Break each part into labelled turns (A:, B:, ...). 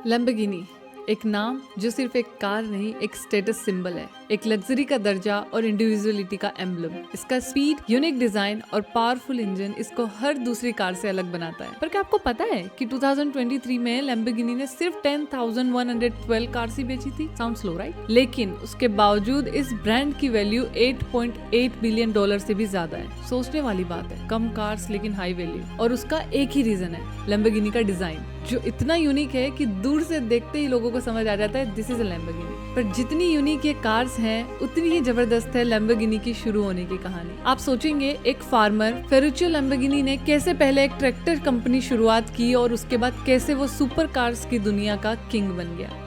A: Lamborghini एक नाम जो सिर्फ एक कार नहीं, एक स्टेटस सिंबल है, एक लग्जरी का दर्जा और इंडिविजुअलिटी का एम्बलम। इसका स्पीड, यूनिक डिजाइन और पावरफुल इंजन इसको हर दूसरी कार से अलग बनाता है। पर क्या आपको पता है कि 2023 में लैम्बोर्गिनी ने सिर्फ 10,112 कार्स ही बेची थी? Sound slow right? लेकिन उसके बावजूद इस ब्रांड की वैल्यू $8.8 बिलियन से भी ज्यादा है। सोचने वाली बात है, कम कार्स लेकिन हाई वैल्यू। और उसका एक ही रीजन है, लैम्बोर्गिनी का डिजाइन, जो इतना यूनिक है कि दूर से देखते ही लोगों को समझ आ जाता है दिस इज अ लैम्बोर्गिनी। पर जितनी यूनिक ये कार्स हैं, उतनी ही जबरदस्त है लैम्बोर्गिनी की शुरू होने की कहानी। आप सोचेंगे एक फार्मर फेरुचियो लैम्बोर्गिनी ने कैसे पहले एक ट्रैक्टर कंपनी शुरुआत की और उसके बाद कैसे वो सुपर कार्स की दुनिया का किंग बन गया।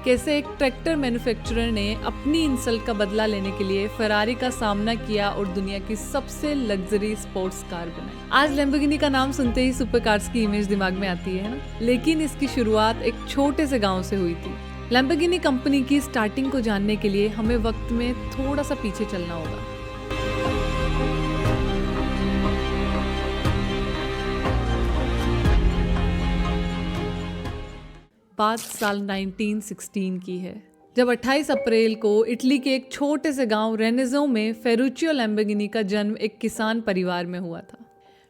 A: कैसे एक ट्रैक्टर मैन्युफैक्चरर ने अपनी इंसल्ट का बदला लेने के लिए फरारी का सामना किया और दुनिया की सबसे लग्जरी स्पोर्ट्स कार बनाई। आज लैम्बोर्गिनी का नाम सुनते ही सुपर कार्स की इमेज दिमाग में आती है ना, लेकिन इसकी शुरुआत एक छोटे से गांव से हुई थी। लैम्बोर्गिनी कंपनी की स्टार्टिंग को जानने के लिए हमें वक्त में थोड़ा सा पीछे चलना होगा। बात साल 1916 की है, जब 28 अप्रैल को इटली के एक छोटे से गांव रेनेज़ो में फेरुचियो लैम्बोर्गिनी का जन्म एक किसान परिवार में हुआ था।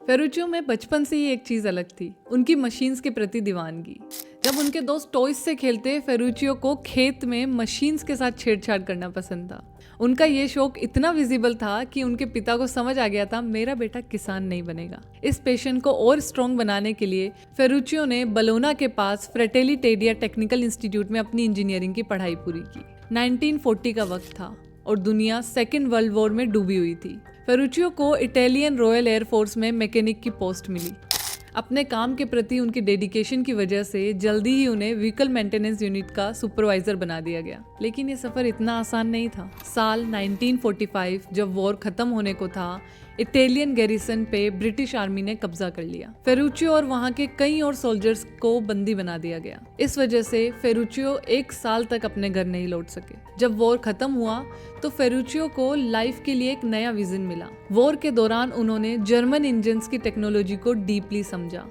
A: फेरुचियो में बचपन से ही एक चीज अलग थी, उनकी मशीन्स के प्रति दीवानगी। जब उनके दोस्त टॉयज से खेलते, फेरुचियो को खेत में मशीन्स के साथ छेड़छाड़ करना पसंद था। उनका ये शौक इतना विजिबल था कि उनके पिता को समझ आ गया था मेरा बेटा किसान नहीं बनेगा। इस पैशन को और स्ट्रॉन्ग बनाने के लिए फेरुचियो ने बोलोना के पास फ्रेटेली टेडिया टेक्निकल इंस्टीट्यूट में अपनी इंजीनियरिंग की पढ़ाई पूरी की। 1940 का वक्त था और दुनिया सेकेंड वर्ल्ड वॉर में डूबी हुई थी। फेरुचियो को इटालियन रॉयल एयरफोर्स में मैकेनिक की पोस्ट मिली। अपने काम के प्रति उनकी डेडिकेशन की वजह से जल्दी ही उन्हें व्हीकल मेंटेनेंस यूनिट का सुपरवाइजर बना दिया गया। लेकिन ये सफर इतना आसान नहीं था। साल 1945 जब वॉर खत्म होने को था, इटालियन गैरिसन पे ब्रिटिश आर्मी ने कब्जा कर लिया। फेरुचियो और वहां के कई और सोल्जर्स को बंदी बना दिया गया। इस वजह से फेरुचियो 1 साल तक अपने घर नहीं लौट सके। जब वॉर खत्म हुआ तो फेरुचियो को लाइफ के लिए एक नया विजन मिला। वॉर के दौरान उन्होंने जर्मन इंजन्स की टेक्नोलॉजी को डीपली समझा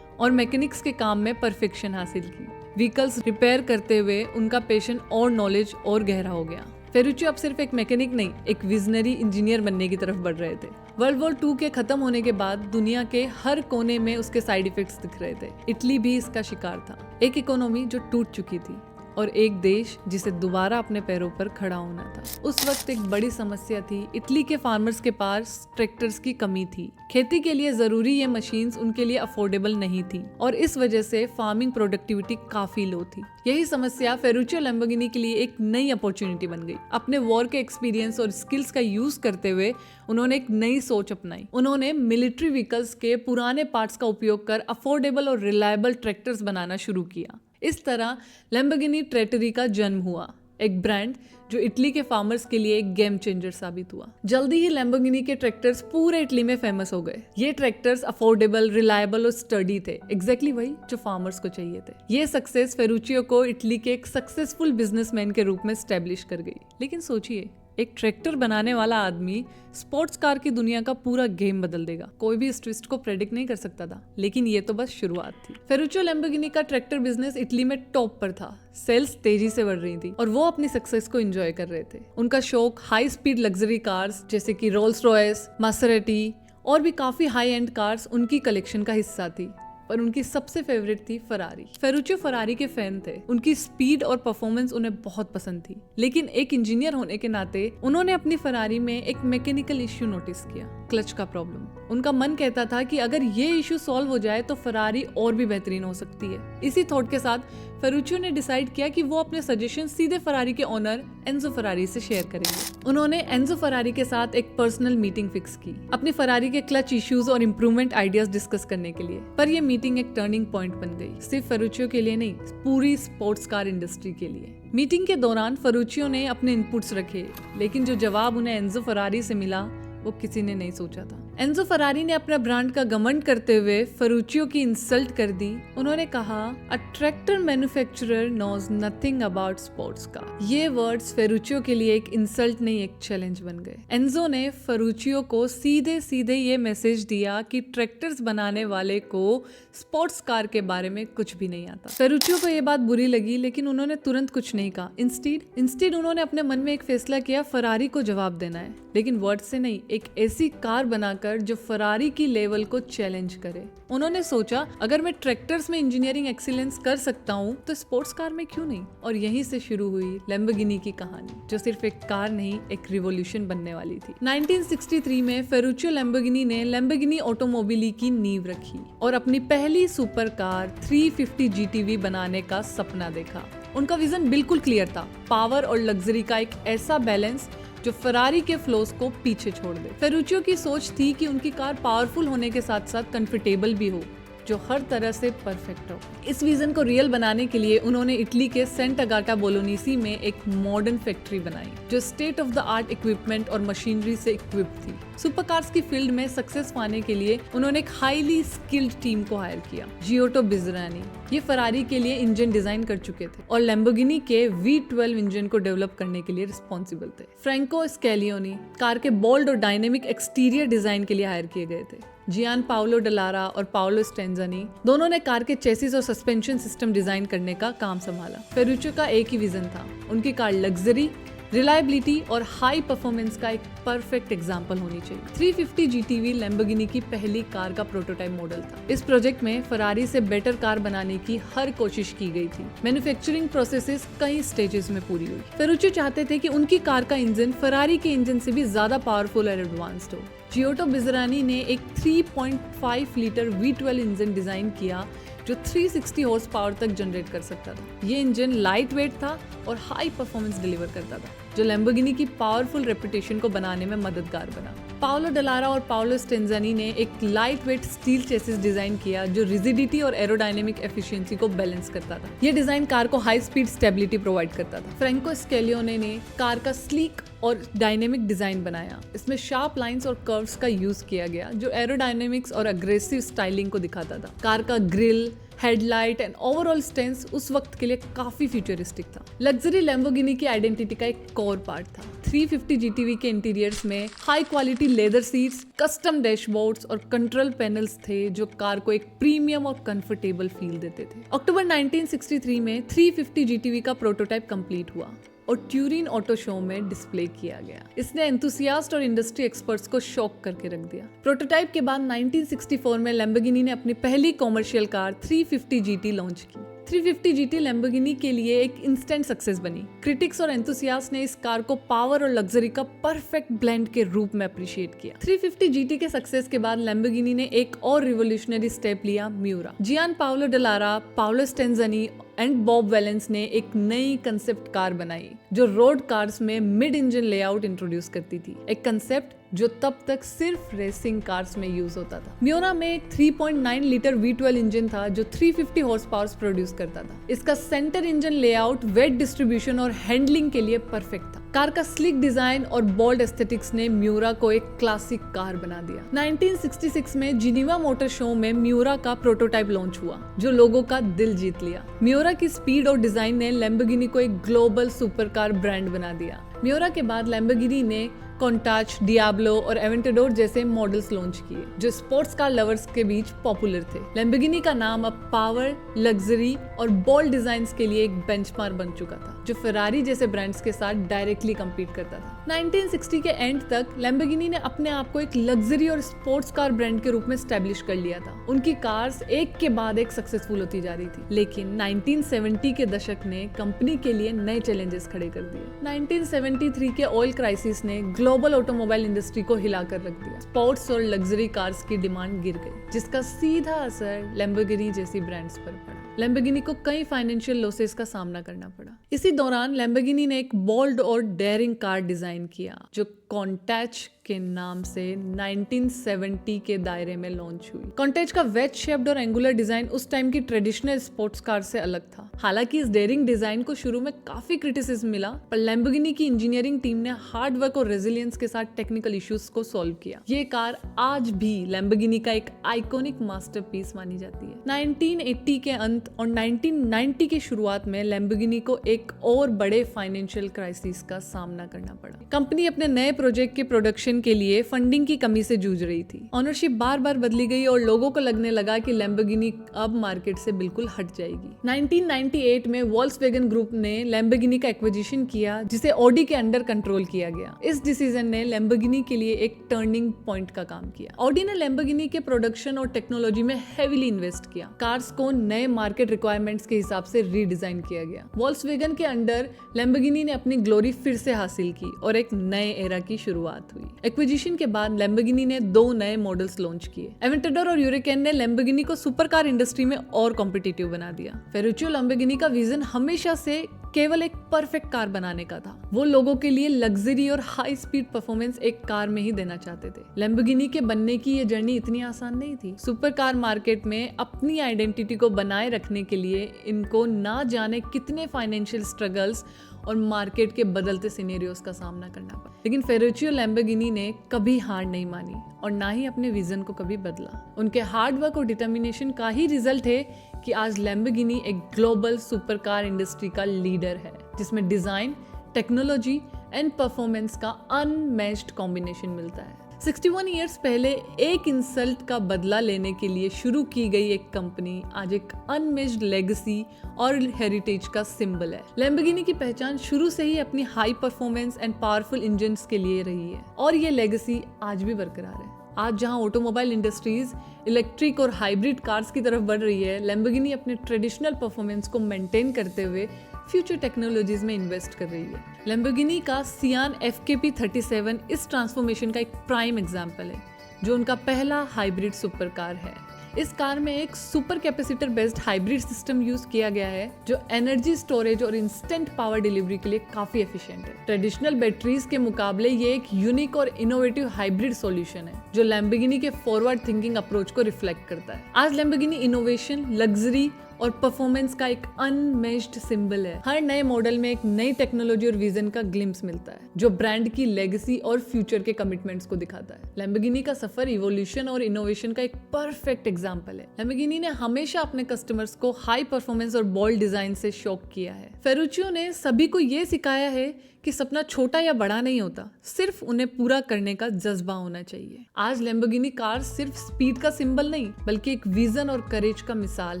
A: और मैकेनिक्स के काम में परफेक्शन हासिल की। व्हीकल्स रिपेयर करते हुए उनका पैशन और नॉलेज और गहरा हो गया। फेरुचियो अब सिर्फ एक मैकेनिक नहीं, एक विजनरी इंजीनियर बनने की तरफ बढ़ रहे थे। वर्ल्ड वॉर 2 के खत्म होने के बाद दुनिया के हर कोने में उसके साइड इफेक्ट्स दिख रहे थे। इटली भी इसका शिकार था, एक इकोनॉमी जो टूट चुकी थी और एक देश जिसे दोबारा अपने पैरों पर खड़ा होना था। उस वक्त एक बड़ी समस्या थी, इटली के फार्मर्स के पास ट्रैक्टर्स की कमी थी। खेती के लिए जरूरी ये मशीन्स उनके लिए अफोर्डेबल नहीं थी और इस वजह से फार्मिंग प्रोडक्टिविटी काफी लो थी। यही समस्या फेरुचियो लैम्बोर्गिनी के लिए एक नई अपॉर्चुनिटी बन गई। अपने वॉर के एक्सपीरियंस और स्किल्स का यूज करते हुए उन्होंने एक नई सोच अपनाई। उन्होंने मिलिट्री व्हीकल्स के पुराने पार्ट्स का उपयोग कर अफोर्डेबल और रिलायबल ट्रैक्टर्स बनाना शुरू किया। इस तरह लैम्बोर्गिनी ट्रैटरी का जन्म हुआ, एक ब्रांड जो इटली के फार्मर्स के लिए एक गेम चेंजर साबित हुआ। जल्दी ही लैम्बोर्गिनी के ट्रैक्टर्स पूरे इटली में फेमस हो गए। ये ट्रैक्टर्स अफोर्डेबल, रिलायबल और स्टडी थे, एग्जैक्टली वही जो फार्मर्स को चाहिए थे। ये सक्सेस फेरुचियो को इटली के एक सक्सेसफुल बिजनेसमैन के रूप में स्टैब्लिश कर गई। लेकिन सोचिए, एक ट्रैक्टर बनाने वाला आदमी स्पोर्ट्स कार की दुनिया का पूरा गेम बदल देगा। कोई भी इस ट्विस्ट को प्रेडिक्ट नहीं कर सकता था, लेकिन ये तो बस शुरुआत थी। फेरुचियो लैम्बोर्गिनी का ट्रैक्टर बिजनेस इटली में टॉप पर था। सेल्स तेजी से बढ़ रही थी और वो अपनी सक्सेस को एंजॉय कर रहे थे। उनका शौक हाई स्पीड लग्जरी कार्स जैसे कि रोल्स रॉयस, मासेराटी और भी काफी हाई एंड कार्स उनकी कलेक्शन का हिस्सा थी। पर उनकी सबसे फेवरेट थी फरारी। फेरुचियो फरारी के फैन थे। उनकी स्पीड और परफॉर्मेंस उन्हें बहुत पसंद थी। लेकिन एक इंजीनियर होने के नाते उन्होंने अपनी फरारी में एक मैकेनिकल इश्यू नोटिस किया, क्लच का प्रॉब्लम। उनका मन कहता था कि अगर ये इश्यू सॉल्व हो जाए तो फरारी और भी बेहतरीन हो सकती है। इसी थॉट के साथ फेरुचियो ने डिसाइड किया कि वो अपने सजेशन सीधे फरारी के ओनर एंजो फरारी से शेयर करेंगे। उन्होंने एंजो फरारी के साथ एक पर्सनल मीटिंग फिक्स की, अपनी फरारी के क्लच इश्यूज और इम्प्रूवमेंट आइडियाज डिस्कस करने के लिए। पर यह मीटिंग एक टर्निंग पॉइंट बन गई, सिर्फ फेरुचियो के लिए नहीं, पूरी स्पोर्ट्स कार इंडस्ट्री के लिए। मीटिंग के दौरान फेरुचियो ने अपने इनपुट्स रखे, लेकिन जो जवाब उन्हें एंजो फरारी से मिला वो किसी ने नहीं सोचा था। एंजो फरारी ने अपना ब्रांड का घमंड करते हुए फेरुचियो की इंसल्ट कर दी। उन्होंने कहा, a tractor manufacturer knows nothing about sports car. ये वर्ड्स फेरुचियो के लिए एक इंसल्ट नहीं, एक चैलेंज बन गए। एंजो ने फेरुचियो को सीधे सीधे ये मैसेज दिया कि ट्रैक्टर्स बनाने वाले को स्पोर्ट्स कार के बारे में कुछ भी नहीं आता। फेरुचियो को ये बात बुरी लगी, लेकिन उन्होंने तुरंत कुछ नहीं कहा। इंस्टीड उन्होंने अपने मन में एक फैसला किया, फरारी को जवाब देना है, लेकिन वर्ड से नहीं, एक ऐसी कार बनाकर जो फरारी की लेवल को चैलेंज करे। उन्होंने सोचा, अगर मैं ट्रैक्टर्स में इंजीनियरिंग एक्सीलेंस कर सकता हूँ तो स्पोर्ट्स कार में क्यों नहीं। और यहीं से शुरू हुई लैम्बोर्गिनी की कहानी, जो सिर्फ एक कार नहीं, एक रिवॉल्यूशन बनने वाली थी। 1963 में फेरुचियो लैम्बोर्गिनी ने लैम्बोर्गिनी ऑटोमोबिली की नींव रखी और अपनी पहली सुपर कार 350 GTV बनाने का सपना देखा। उनका विजन बिल्कुल क्लियर था, पावर और लग्जरी का एक ऐसा बैलेंस जो फरारी के फ्लोस को पीछे छोड़ दे। फेरुचियो की सोच थी कि उनकी कार पावरफुल होने के साथ साथ कंफर्टेबल भी हो, जो हर तरह से परफेक्ट हो। इस विजन को रियल बनाने के लिए उन्होंने इटली के सेंट अगाटा बोलोनीसी में एक मॉडर्न फैक्ट्री बनाई, जो state of the art equipment और मशीनरी से इक्विप्ड थी। सुपर कार्स की फील्ड में सक्सेस पाने के लिए उन्होंने एक हाईली स्किल्ड टीम को हायर किया। जियोटो बिजरानी ये फरारी के लिए इंजन डिजाइन कर चुके थे और लैम्बोर्गिनी के V12 इंजन को डेवलप करने के लिए रिस्पॉन्सिबल थे। फ्रैंको स्कैलियोनी कार के बोल्ड और डायनेमिक एक्सटीरियर डिजाइन के लिए हायर किए गए थे। जियान पाओलो डलारा और पाओलो स्टेंजानी दोनों ने कार के चेसिस और सस्पेंशन सिस्टम डिजाइन करने का काम संभाला। फेरुचियो का एक ही विजन था, उनकी कार लग्जरी, रिलायबिलिटी और हाई परफॉर्मेंस का एक परफेक्ट एग्जाम्पल होनी चाहिए। 350 GTV लैम्बोर्गिनी की पहली कार का प्रोटोटाइप मॉडल था। इस प्रोजेक्ट में फरारी से बेटर कार बनाने की हर कोशिश की गई थी। मैन्युफैक्चरिंग प्रोसेसेस कई स्टेजेस में पूरी हुई। फेरुचियो चाहते थे कि उनकी कार का इंजन फरारी के इंजन से भी ज्यादा पावरफुल और एडवांस्ड हो। जियोटो बिजरानी ने एक 3.5 लीटर V12 इंजन डिजाइन किया, जो 360 हॉर्स पावर तक जनरेट कर सकता था। ये इंजन लाइट वेट था और हाई परफॉर्मेंस डिलीवर करता था, जो लैम्बोर्गिनी की पावरफुल रेपुटेशन को बनाने में मददगार बना। पाओलो डलारा और पाओलो स्टेंजानी ने एक light weight steel chassis design किया, जो रिजिडिटी और एरोडायनेमिक एफिशिएंसी को बैलेंस करता था। ये डिजाइन कार को हाई स्पीड स्टेबिलिटी प्रोवाइड करता था। फ्रैंको स्कैलियोने ने कार का स्लीक और डायनेमिक डिजाइन बनाया। इसमें शार्प लाइंस और कर्व्स का यूज किया गया, जो एरोडायनेमिक्स और अग्रेसिव स्टाइलिंग को दिखाता था। कार का ग्रिल, हेडलाइट एंड ओवरऑल स्टेंस उस वक्त के लिए काफी फ्यूचरिस्टिक था। लग्जरी लैम्बोर्गिनी की आइडेंटिटी का एक कोर पार्ट था। 350 GTV के इंटीरियर्स में high quality leather seats, custom dashboards और कंट्रोल पैनल्स थे, जो कार को एक प्रीमियम और कंफर्टेबल फील देते थे। अक्टूबर 1963 में 350 GTV का प्रोटोटाइप कंप्लीट हुआ और ट्यूरिन ऑटो शो में डिस्प्ले किया गया। इसने एंथुसियास्ट और इंडस्ट्री एक्सपर्ट्स को शॉक करके रख दिया। प्रोटोटाइप के बाद 1964 में लैम्बोर्गिनी ने अपनी पहली कॉमर्शियल कार 350 GT लॉन्च की। 350 GT लैम्बोर्गिनी के लिए एक इंस्टेंट सक्सेस बनी। क्रिटिक्स और एंथुसियास्ट ने इस कार को पावर और लग्जरी का परफेक्ट ब्लेंड के रूप में अप्रिशिएट किया। 350 GT के सक्सेस के बाद लैम्बोर्गिनी ने एक और रिवोल्यूशनरी स्टेप लिया, Miura. Gian Paolo Dallara, Paolo Stanzani and Bob Wallace ने एक नई कंसेप्ट कार बनाई, जो रोड कार्स में मिड इंजन लेआउट इंट्रोड्यूस करती थी। एक कंसेप्ट जो तब तक सिर्फ रेसिंग कार्स में यूज होता था। म्यूरा में एक 3.9 लीटर V12 इंजन था, जो 350 हॉर्स पावर प्रोड्यूस करता था। इसका centre engine layout wait distribution और हैंडलिंग के लिए परफेक्ट था। कार का स्लिक डिजाइन और बोल्ड एस्थेटिक्स ने म्यूरा को एक क्लासिक कार बना दिया। 1966 में जिनीवा मोटर शो में म्यूरा का प्रोटोटाइप लॉन्च हुआ, जो लोगों का दिल जीत लिया। म्यूरा की स्पीड और डिजाइन ने लैम्बोर्गिनी को एक ग्लोबल सुपरकार ब्रांड बना दिया। म्यूरा के बाद लैम्बोर्गिनी ने कॉन्टाच, डियाब्लो और एवेंटाडोर जैसे मॉडल्स लॉन्च किए, जो स्पोर्ट्स कार लवर्स के बीच पॉपुलर थे। लैम्बोर्गिनी का नाम अब पावर, लग्जरी और बोल्ड डिजाइन्स के लिए एक बेंचमार्क बन चुका था, जो फेरारी जैसे ब्रांड्स के साथ डायरेक्टली compete करता था। 1960 के एंड तक लैम्बोर्गिनी ने अपने आप को एक लग्जरी और स्पोर्ट्स कार ब्रांड के रूप में स्टैब्लिश कर लिया था। उनकी कार्स एक के बाद एक सक्सेसफुल होती जा रही थी, लेकिन 1970 के दशक ने कंपनी के लिए नए चैलेंजेस खड़े कर दिए। 1973 के ऑयल क्राइसिस ने ग्लोबल ऑटोमोबाइल इंडस्ट्री को हिलाकर रख दिया। स्पोर्ट्स और लग्जरी कार्स की डिमांड गिर गई, जिसका सीधा असर लैम्बोर्गिनी जैसी ब्रांड्स पर पड़ा। लैम्बोर्गिनी को कई फाइनेंशियल लॉसेस का सामना करना पड़ा। इसी दौरान लैम्बोर्गिनी ने एक बोल्ड और डेयरिंग कार डिजाइन किया, जो कॉन्टैच के नाम से 1970 के दायरे में लॉन्च हुई। कॉन्टेज का वेज शेप्ड और एंगुलर डिजाइन उस टाइम की ट्रेडिशनल स्पोर्ट्स कार से अलग था। हालांकि इस डेयरिंग डिजाइन को शुरू में काफी क्रिटिसिज्म मिला, पर लैम्बोर्गिनी की इंजीनियरिंग टीम ने हार्ड वर्क और रेजिलियंस के साथ टेक्निकल इश्यूज को सॉल्व किया। ये कार आज भी लैम्बोर्गिनी का एक आइकॉनिक मास्टरपीस मानी जाती है। 1980 के अंत और 1990 की शुरुआत में लैम्बोर्गिनी को एक और बड़े फाइनेंशियल क्राइसिस का सामना करना पड़ा। कंपनी अपने नए प्रोजेक्ट के प्रोडक्शन के लिए फंडिंग की कमी से जूझ रही थी। ऑनरशिप बार बार बदली गई और लोगों को लगने लगा कि लैम्बोर्गिनी अब मार्केट से बिल्कुल हट जाएगी। 1998 में वॉल्क्सवैगन ग्रुप ने लैम्बोर्गिनी का एक्विजिशन किया, जिसे ऑडी के अंडर कंट्रोल किया गया। इस डिसीजन ने लैम्बोर्गिनी के लिए एक टर्निंग पॉइंट का काम किया। ऑडी ने लैम्बोर्गिनी के प्रोडक्शन और टेक्नोलॉजी में हेवीली इन्वेस्ट किया। कार्स को नए मार्केट रिक्वायरमेंट्स के हिसाब से रीडिजाइन किया गया। वॉल्क्सवैगन के अंडर लैम्बोर्गिनी ने अपनी ग्लोरी फिर से हासिल की और एक नए एरा की शुरुआत हुई। एक्विजिशन के बाद लैम्बोर्गिनी ने 2 नए मॉडल्स लॉन्च किए। एवेंटाडोर और यूरेकन ने लैम्बोर्गिनी को सुपर कार इंडस्ट्री में और कॉम्पिटिटिव बना दिया। फेरुचियो लैम्बोर्गिनी का विजन हमेशा से केवल एक परफेक्ट कार बनाने का था। वो लोगों के लिए लग्जरी और हाई स्पीड परफॉर्मेंस एक कार में ही देना चाहते थे। लैम्बोर्गिनी के बनने की ये जर्नी इतनी आसान नहीं थी। सुपर कार मार्केट में अपनी आइडेंटिटी को बनाए रखने के लिए इनको ना जाने कितने फाइनेंशियल स्ट्रगल्स और मार्केट के बदलते सिनेरियोस का सामना करना पड़ा। लेकिन फेरुचियो लैम्बोर्गिनी ने कभी हार नहीं मानी और ना ही अपने विजन को कभी बदला। उनके हार्ड वर्क और डिटर्मिनेशन का ही रिजल्ट है कि आज लैम्बोर्गिनी एक ग्लोबल सुपर कार इंडस्ट्री का लीडर है, जिसमें डिजाइन, टेक्नोलॉजी एंड परफॉर्मेंस का अनमैच्ड कॉम्बिनेशन मिलता है। 61 ईयर्स पहले एक इंसल्ट का बदला लेने के लिए शुरू की गई एक कंपनी आज एक अनमेच्ड लेगेसी और हेरिटेज का सिंबल है। लैम्बोर्गिनी की पहचान शुरू से ही अपनी high performance and powerful engines के लिए रही है और ये लेगेसी आज भी बरकरार है। आज जहां ऑटोमोबाइल इंडस्ट्रीज इलेक्ट्रिक और हाइब्रिड कार्स की तरफ बढ़ रही है, लैम्बोर्गिनी अपने ट्रेडिशनल परफॉर्मेंस को मेंटेन करते हुए फ्यूचर टेक्नोलॉजीज में इन्वेस्ट कर रही है। लैम्बोर्गिनी का सियान FKP37 इस ट्रांसफॉर्मेशन का एक प्राइम एग्जाम्पल है, जो उनका पहला हाइब्रिड सुपर कार है। इस कार में एक super capacitor based hybrid system use किया गया है, जो एनर्जी स्टोरेज और इंस्टेंट पावर डिलीवरी के लिए काफी एफिशिएंट है। ट्रेडिशनल बैटरीज के मुकाबले ये एक यूनिक और इनोवेटिव हाइब्रिड सॉल्यूशन है, जो लैम्बोर्गिनी के फॉरवर्ड थिंकिंग अप्रोच को रिफ्लेक्ट करता है। आज लैम्बोर्गिनी इनोवेशन, लग्जरी और परफॉर्मेंस का एक अनमैच्ड सिंबल है। हर नए मॉडल में एक नई टेक्नोलॉजी और विजन का ग्लिम्स मिलता है, जो ब्रांड की लेगेसी और फ्यूचर के कमिटमेंट्स को दिखाता है। लैम्बोर्गिनी का सफर इवोल्यूशन और इनोवेशन का एक परफेक्ट एग्जांपल है। लैम्बोर्गिनी ने हमेशा अपने कस्टमर्स को हाई परफॉर्मेंस और बोल्ड डिजाइन से शॉक किया है। फेरुचियो ने सभी को ये सिखाया है कि सपना छोटा या बड़ा नहीं होता, सिर्फ उन्हें पूरा करने का जज्बा होना चाहिए। आज लैम्बोर्गिनी कार सिर्फ स्पीड का सिंबल नहीं, बल्कि एक विजन और करेज का मिसाल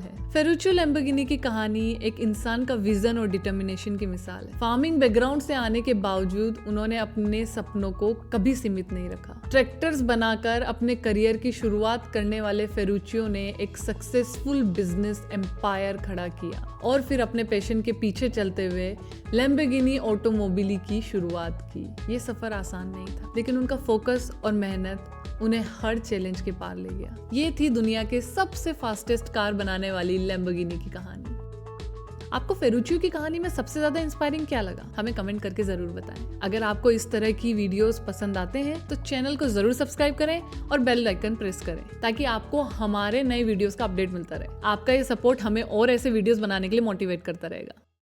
A: है। फेरुचियो लैम्बोर्गिनी की कहानी एक इंसान का विजन और डिटर्मिनेशन की मिसाल है। फार्मिंग बैकग्राउंड से आने के बावजूद उन्होंने अपने सपनों को कभी सीमित नहीं रखा। ट्रैक्टर्स बनाकर अपने करियर की शुरुआत करने वाले फेरुचियो ने एक सक्सेसफुल बिजनेस एम्पायर खड़ा किया और फिर अपने पैशन के पीछे चलते हुए लैम्बोर्गिनी ऑटोमोबिली की शुरुआत की। ये सफर आसान नहीं था, लेकिन उनका फोकस और मेहनत उन्हें हर चैलेंज के पार ले गया। ये थी दुनिया के सबसे फास्टेस्ट कार बनाने वाली लैम्बोर्गिनी की कहानी। आपको फेरुचियो की कहानी में सबसे ज्यादा इंस्पायरिंग क्या लगा? हमें कमेंट करके जरूर बताएं। अगर आपको इस तरह की वीडियोस पसंद आते हैं तो चैनल को जरूर सब्सक्राइब करें और बेल आइकन प्रेस करें, ताकि आपको हमारे नए वीडियोस का अपडेट मिलता रहे। आपका ये सपोर्ट हमें और ऐसे वीडियोस बनाने के लिए मोटिवेट करता रहेगा।